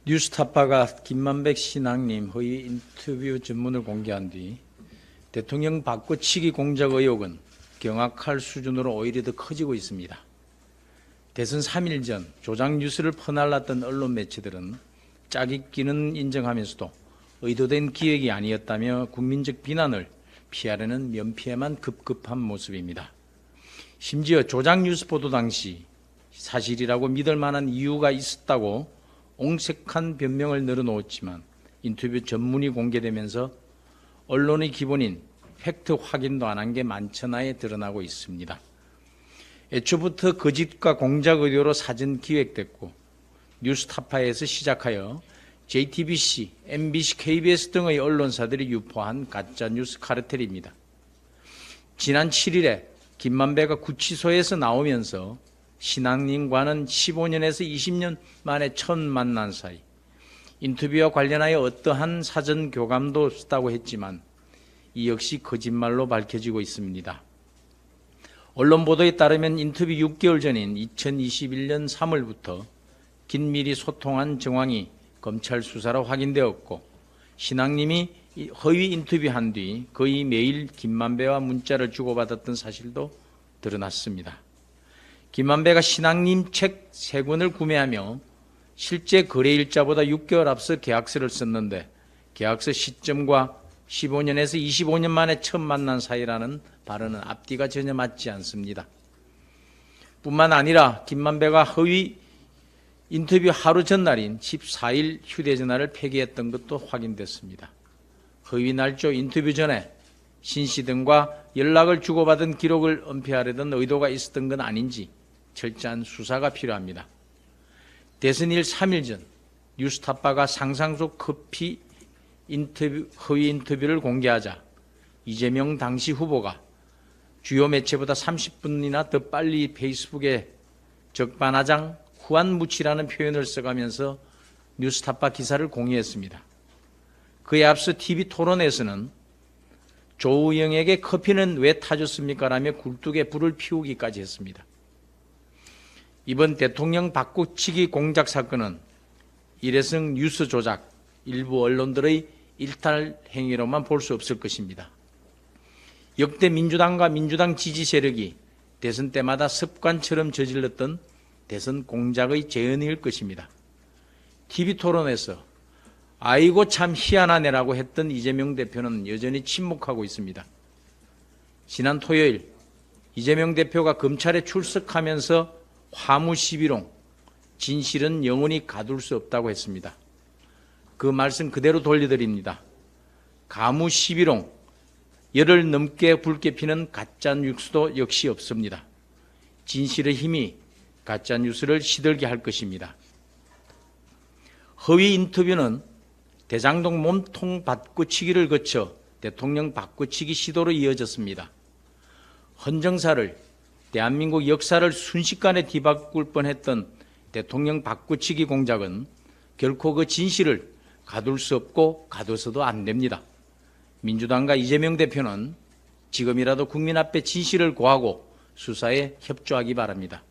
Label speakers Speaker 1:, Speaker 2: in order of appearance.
Speaker 1: 뉴스타파가 김만백 신앙님 허위 인터뷰 전문을 공개한 뒤 대통령 바꿔치기 공작 의혹은 경악할 수준으로 오히려 더 커지고 있습니다. 대선 3일 전 조작 뉴스를 퍼날랐던 언론 매체들은 짜깁기는 인정하면서도 의도된 기획이 아니었다며 국민적 비난을 피하려는 면피에만 급급한 모습입니다. 심지어 조작 뉴스 보도 당시 사실이라고 믿을 만한 이유가 있었다고 옹색한 변명을 늘어놓았지만 인터뷰 전문이 공개되면서 언론의 기본인 팩트 확인도 안 한 게 만천하에 드러나고 있습니다. 애초부터 거짓과 공작 의도로 사전 기획됐고 뉴스타파에서 시작하여 JTBC, MBC, KBS 등의 언론사들이 유포한 가짜뉴스 카르텔입니다. 지난 7일에 김만배가 구치소에서 나오면서 신앙님과는 15년에서 20년 만에 처음 만난 사이, 인터뷰와 관련하여 어떠한 사전 교감도 없었다고 했지만 이 역시 거짓말로 밝혀지고 있습니다. 언론 보도에 따르면 인터뷰 6개월 전인 2021년 3월부터 긴밀히 소통한 정황이 검찰 수사로 확인되었고 신앙님이 허위 인터뷰한 뒤 거의 매일 김만배와 문자를 주고받았던 사실도 드러났습니다. 김만배가 신앙님 책 3권을 구매하며 실제 거래일자보다 6개월 앞서 계약서를 썼는데 계약서 시점과 15년에서 25년 만에 처음 만난 사이라는 발언은 앞뒤가 전혀 맞지 않습니다. 뿐만 아니라 김만배가 허위 인터뷰 하루 전날인 14일 휴대전화를 폐기했던 것도 확인됐습니다. 허위 날조 인터뷰 전에 신 씨 등과 연락을 주고받은 기록을 은폐하려던 의도가 있었던 건 아닌지 철저한 수사가 필요합니다. 대선일 3일 전 뉴스타파가 상상속 커피 허위 인터뷰를 공개하자 이재명 당시 후보가 주요 매체보다 30분이나 더 빨리 페이스북에 적반하장 후안무치라는 표현을 써가면서 뉴스타파 기사를 공유했습니다. 그에 앞서 TV 토론에서는 조우영에게 커피는 왜 타줬습니까? 라며 굴뚝에 불을 피우기까지 했습니다. 이번 대통령 바꾸치기 공작 사건은 일회성 뉴스 조작, 일부 언론들의 일탈 행위로만 볼 수 없을 것입니다. 역대 민주당과 민주당 지지 세력이 대선 때마다 습관처럼 저질렀던 대선 공작의 재현일 것입니다. TV 토론에서 아이고 참 희한하네라고 했던 이재명 대표는 여전히 침묵하고 있습니다. 지난 토요일 이재명 대표가 검찰에 출석하면서 화무시비롱, 진실은 영원히 가둘 수 없다고 했습니다. 그 말씀 그대로 돌려드립니다. 가무시비롱, 열흘 넘게 붉게 피는 가짜뉴스도 역시 없습니다. 진실의 힘이 가짜뉴스를 시들게 할 것입니다. 허위 인터뷰는 대장동 몸통 바꾸치기를 거쳐 대통령 바꾸치기 시도로 이어졌습니다. 헌정사를, 대한민국 역사를 순식간에 뒤바꿀 뻔했던 대통령 바꾸치기 공작은 결코 그 진실을 가둘 수 없고 가둬서도 안 됩니다. 민주당과 이재명 대표는 지금이라도 국민 앞에 진실을 고하고 수사에 협조하기 바랍니다.